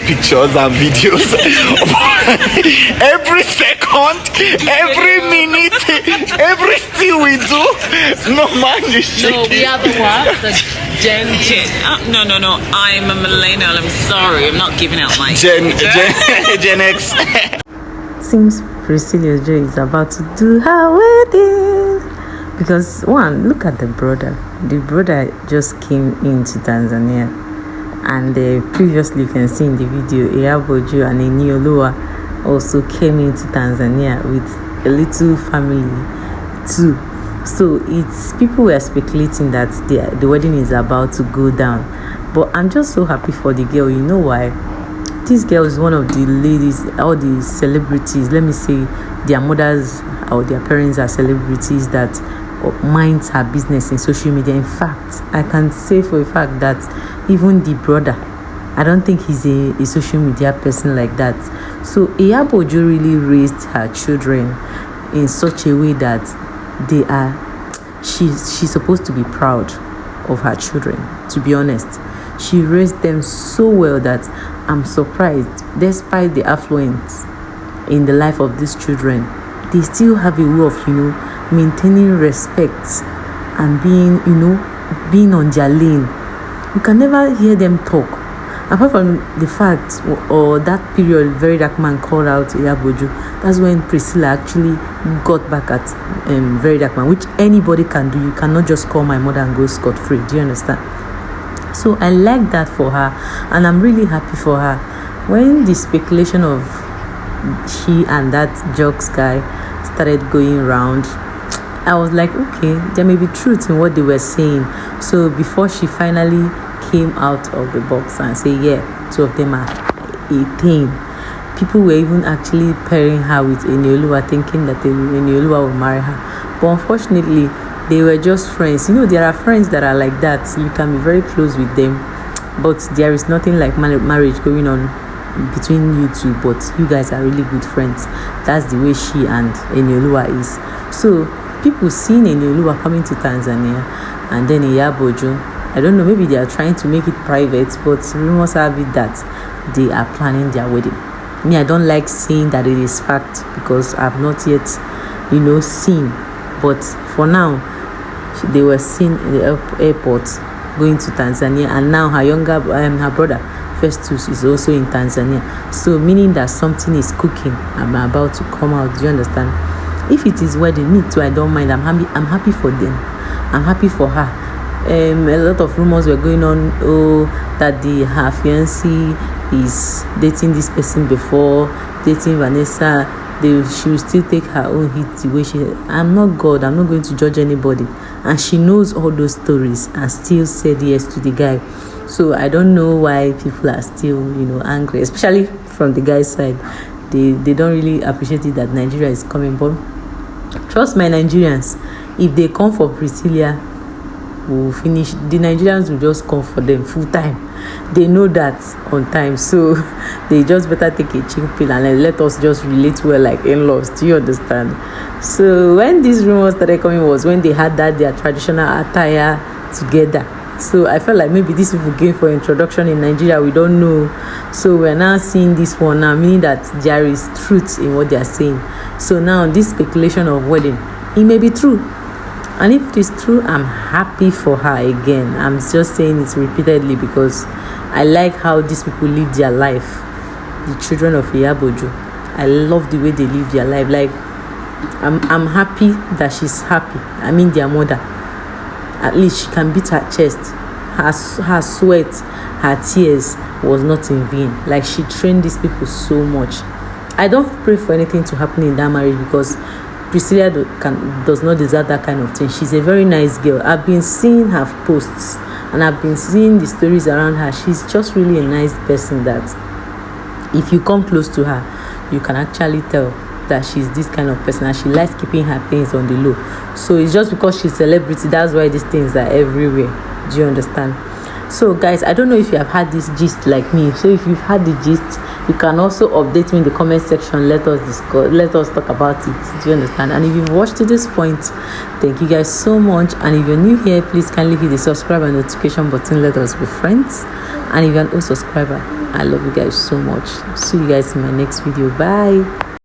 pictures and videos. Every second, every minute, everything we do, no man is shaking. No, we are the what? The Gen no. I'm a millennial. I'm sorry. I'm not giving out my Gen X. Seems Priscilla Ojo is about to do her wedding. Because one, look at the brother. The brother just came into Tanzania, and previously you can see in the video, Iyabo Ojo and Enioluwa also came into Tanzania with a little family too. So it's people were speculating that the wedding is about to go down, but I'm just so happy for the girl. You know why? This girl is one of the ladies, all the celebrities. Let me say, their mothers or their parents are celebrities that minds her business in social media. In fact, I can say for a fact that even the brother, I don't think he's a social media person like that. So Iyabo Ojo really raised her children in such a way that she's supposed to be proud of her children. To be honest, she raised them so well that I'm surprised, despite the affluence in the life of these children, they still have a way of maintaining respect and being on their lane. You can never hear them talk, apart from the fact or that period Very Dark Man called out Iyabo Ojo. That's when Priscilla actually got back at Very Dark Man, which anybody can do. You cannot just call my mother and go scot-free. Do you understand? So I like that for her, and I'm really happy for her. When the speculation of she and that jokes guy started going around, I was like, okay, there may be truth in what they were saying. So before she finally came out of the box and say, yeah, two of them are a thing, people were even actually pairing her with Enioluwa, thinking that Enioluwa will marry her. But unfortunately, they were just friends. There are friends that are like that. You can be very close with them, but there is nothing like marriage going on between you two. But you guys are really good friends. That's the way she and Enioluwa is. So people seeing Enioluwa coming to Tanzania and then Iyabo Ojo, I don't know, maybe they are trying to make it private, but rumors have it that they are planning their wedding. Me, I don't like saying that it is fact because I've not yet, seen. But for now, they were seen in the airport going to Tanzania, and now her brother Festus is also in Tanzania. So meaning that something is cooking. I'm about to come out. Do you understand? If it is wedding, me too, I don't mind. I'm happy for them. I'm happy for her. A lot of rumors were going on. That her fiancé is dating this person before, dating Vanessa. She will still take her own hit the way she. I'm not God. I'm not going to judge anybody. And she knows all those stories and still said yes to the guy. So I don't know why people are still, angry, especially from the guy's side. They don't really appreciate it that Nigeria is coming. But trust my Nigerians, if they come for Priscilla, we'll finish. The Nigerians will just come for them full time. They know that on time, so they just better take a chill pill and let us just relate well like in-laws. Do you understand? So when these rumors started coming was when they had their traditional attire together. So I felt like maybe these people came for introduction in Nigeria. We don't know. So we're now seeing this one now, meaning that there is truth in what they are saying. So now this speculation of wedding, it may be true. And if it is true, I'm happy for her again. I'm just saying it repeatedly because I like how these people live their life. The children of Iyabo Ojo, I love the way they live their life. Like, I'm happy that she's happy. I mean, their mother. At least she can beat her chest. Her sweat, her tears was not in vain. Like, she trained these people so much. I don't pray for anything to happen in that marriage because Priscilla does not deserve that kind of thing. She's a very nice girl. I've been seeing her posts and I've been seeing the stories around her. She's just really a nice person that if you come close to her, you can actually tell that she's this kind of person and she likes keeping her things on the low. So it's just because she's a celebrity, that's why these things are everywhere. Do you understand? So guys, I don't know if you have had this gist like me. So if you've had the gist, you can also update me in the comment section. Let us discuss, let us talk about it. Do you understand? And if you've watched to this point, thank you guys so much. And if you're new here, please kindly hit the subscribe and notification button. Let us be friends. And if you're an old subscriber, I love you guys so much. See you guys in my next video. Bye.